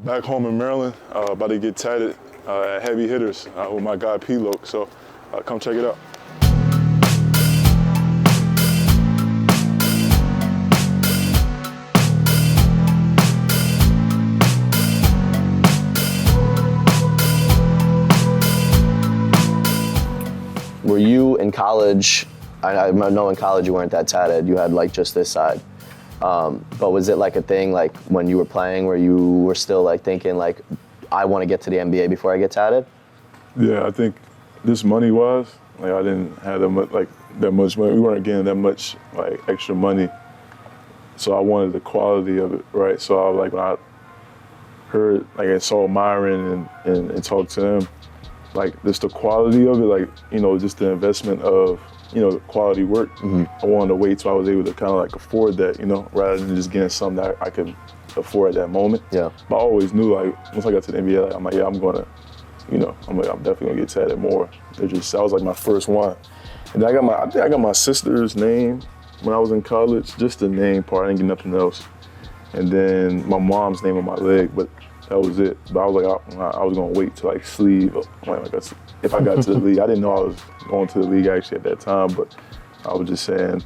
back home in Maryland, about to get tatted at Heavy Hitters with my guy P-Lo. So come check it out. Were you in college? I know in college you weren't that tatted. You had like just this side. But was it like a thing like when you were playing where you were still like thinking like, I want to get to the NBA before I get tatted? Yeah, I think this money-wise, like I didn't have that much money. We weren't getting that much like extra money. So I wanted the quality of it, right? So I like when I heard, like I saw Myron and talked to them, like just the quality of it, like, you know, just the investment of, you know, quality work. Mm-hmm. I wanted to wait till I was able to kind of like afford that, you know, rather than just getting something that I could afford at that moment. Yeah. But I always knew, like, once I got to the NBA, like, I'm like, yeah, I'm gonna, you know, I'm definitely gonna get tatted more. That was like my first one. And then I think I got my sister's name when I was in college, just the name part, I didn't get nothing else. And then my mom's name on my leg, but that was it. But I was like, I was gonna wait till like sleeve, like if I got to the league. I didn't know I was going to the league actually at that time, but I was just saying,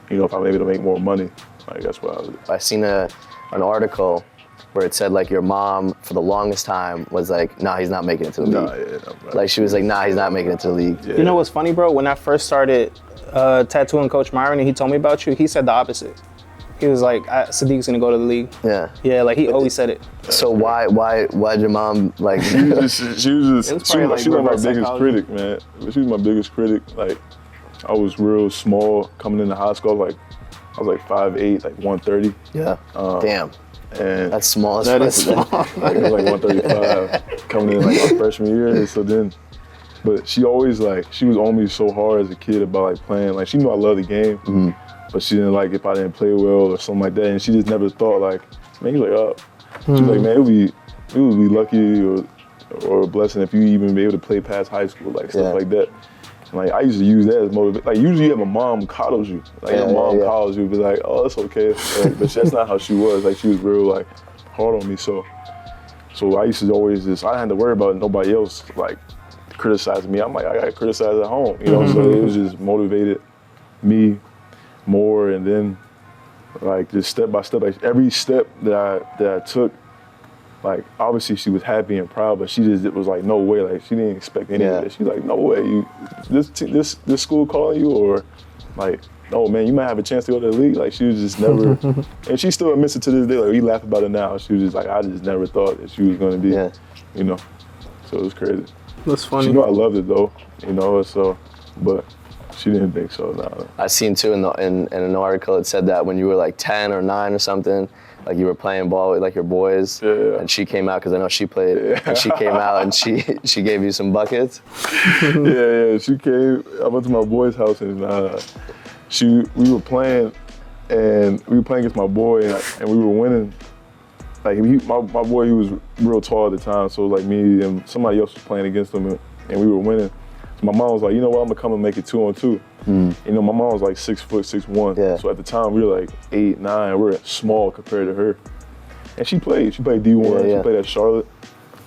you know, if I'm able to make more money, like that's what I was. I seen an article where it said like your mom for the longest time was like, nah, he's not making it to the league. Like she was like, nah, he's not making it to the league. Yeah. You know what's funny, bro? When I first started tattooing Coach Myron and he told me about you, he said the opposite. He was like, Saddiq's gonna go to the league. Yeah. Yeah, like he always said it. So why'd your mom like? She was my biggest critic, man. She was my biggest critic. Like, I was real small coming into high school. I was like 5'8", like 130. Yeah. Damn. And that's small. That is small. Like, I was like 135 coming in like my freshman year. And so then, but she always like, she was on me so hard as a kid about like playing. Like she knew I loved the game. Mm-hmm. But she didn't like if I didn't play well or something like that, and she just never thought like, man, he's like, oh. She was like, man, it would be lucky or a blessing if you even be able to play past high school, like stuff like that. And, like I used to use that as motivation. Like usually, my mom coddles you. Like your mom coddles you, be like, oh, it's okay. Like, but that's not how she was. Like she was real like hard on me. So I used to always I had to worry about nobody else like criticizing me. I'm like, I got criticized at home, you know. So it was just motivated me more, and then like just step by step, like every step that I took, like obviously she was happy and proud, but it was like no way, like she didn't expect any of it. She's like, no way, this school calling you, or like, oh man, you might have a chance to go to the league. Like she was just never, and she still admits it to this day. Like we laugh about it now. She was just like, I just never thought that she was gonna be, you know. So it was crazy. That's funny. She knew I loved it though, you know. So, but she didn't think so. No. I seen too in an article it said that when you were like 10 or 9 or something, like you were playing ball with like your boys, and she came out because I know she played, and she came out and she gave you some buckets. Yeah, she came. I went to my boy's house and we were playing against my boy and we were winning. Like my boy, he was real tall at the time, so it was like me and somebody else was playing against him, and we were winning. So my mom was like, you know what, I'm gonna come and make it 2-on-2. You know, my mom was like 6', 6'1". Yeah. So at the time we were like 8, 9. We were small compared to her. And she played D1. She played at Charlotte.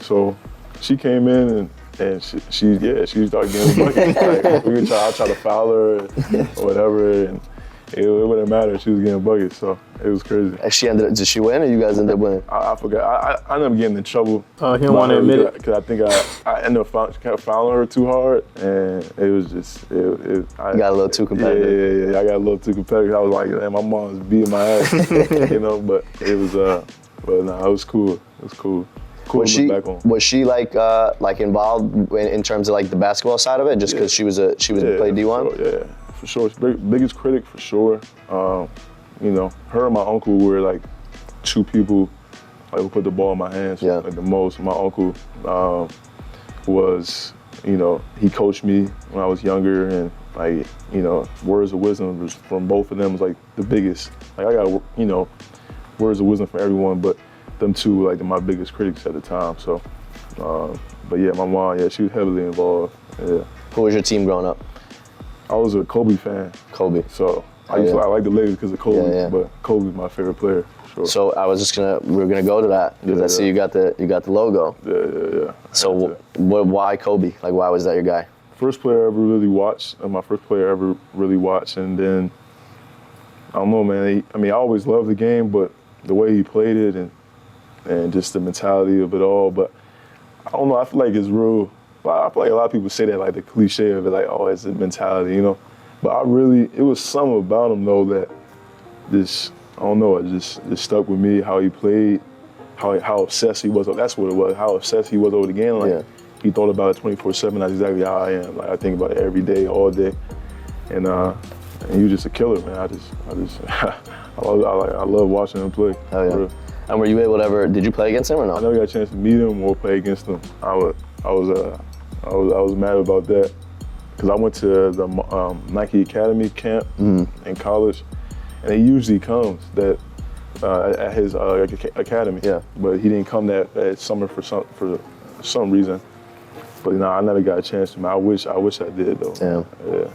So she came in and she started getting buckets. Like, I tried to foul her or whatever, and it wouldn't matter. She was getting buckets, so it was crazy. And did she win, or you guys ended up winning? I forgot. I ended up getting in trouble. He didn't want to admit it. Because I think I ended up fouling her too hard, and it was just, you got a little too competitive. Yeah, I got a little too competitive. I was like, man, my mom was beating my ass, you know, but it was, but no, it was cool. It was cool. Cool to look back on. Was she like involved in terms of like the basketball side of it, just because she was played D1? Sure, yeah. For sure, biggest critic for sure. You know, her and my uncle were like two people like who put the ball in my hands like the most. My uncle was, you know, he coached me when I was younger, and like, you know, words of wisdom was from both of them was like the biggest. Like I got, you know, words of wisdom from everyone, but them two were like my biggest critics at the time. So, but yeah, my mom, she was heavily involved. Yeah. Who was your team growing up? I was a Kobe fan. Kobe. So I like the Lakers because of Kobe, but Kobe's my favorite player. Sure. So I was we're gonna go to that because I see you got the logo. Yeah. So why Kobe? Like, why was that your guy? First player I ever really watched, my first player I ever really watched, and then I don't know, man. I always loved the game, but the way he played it and just the mentality of it all. But I don't know. I feel like it's real. I feel like a lot of people say that, like the cliche of it, like, oh, it's a mentality, you know. But it was something about him though that just, I don't know, it just stuck with me. How he played, how obsessed he was. That's what it was. How obsessed he was over the game. Like he thought about it 24/7. That's exactly how I am. Like I think about it every day, all day. And he was just a killer, man. I love watching him play. Oh yeah. And were you able to ever? Did you play against him or no? I never got a chance to meet him or play against him. I was mad about that because I went to the Nike Academy camp in college, and he usually comes at his academy. Yeah. But he didn't come that summer for some reason. But I never got a chance to. I wish I did though. Yeah,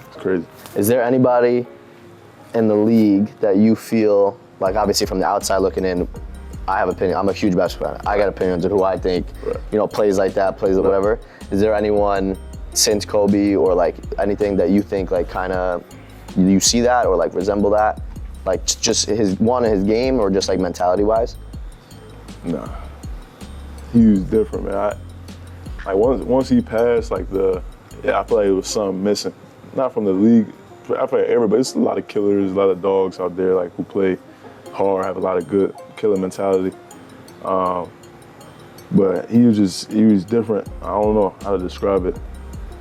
it's crazy. Is there anybody in the league that you feel like, obviously from the outside looking in, I have opinion. I'm a huge basketball fan. I got opinions of who I think, plays like that, plays like whatever. Is there anyone since Kobe or like anything that you think like kind of you see that or like resemble that, like just his game or just like mentality wise? Nah, he was different, man. Like once he passed, like I feel like it was something missing. Not from the league. I feel like everybody. There's a lot of killers, a lot of dogs out there like who play hard, have a lot of good killer mentality. But he was different. I don't know how to describe it.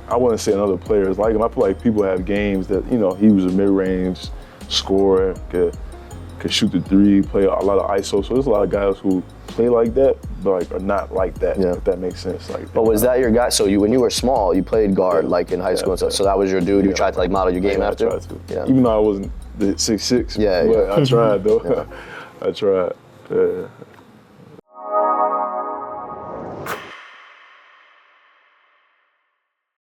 I wouldn't say another player is like him. I feel like people have games that, he was a mid-range scorer, could shoot the three, play a lot of ISO. So there's a lot of guys who play like that, but like are not like that, if that makes sense. But was that your guy? So when you were small, you played guard like in high school and stuff. So that was your dude. You tried to like model your game after? I tried to. Yeah. Even though I wasn't the 6'6", but I tried though. I tried.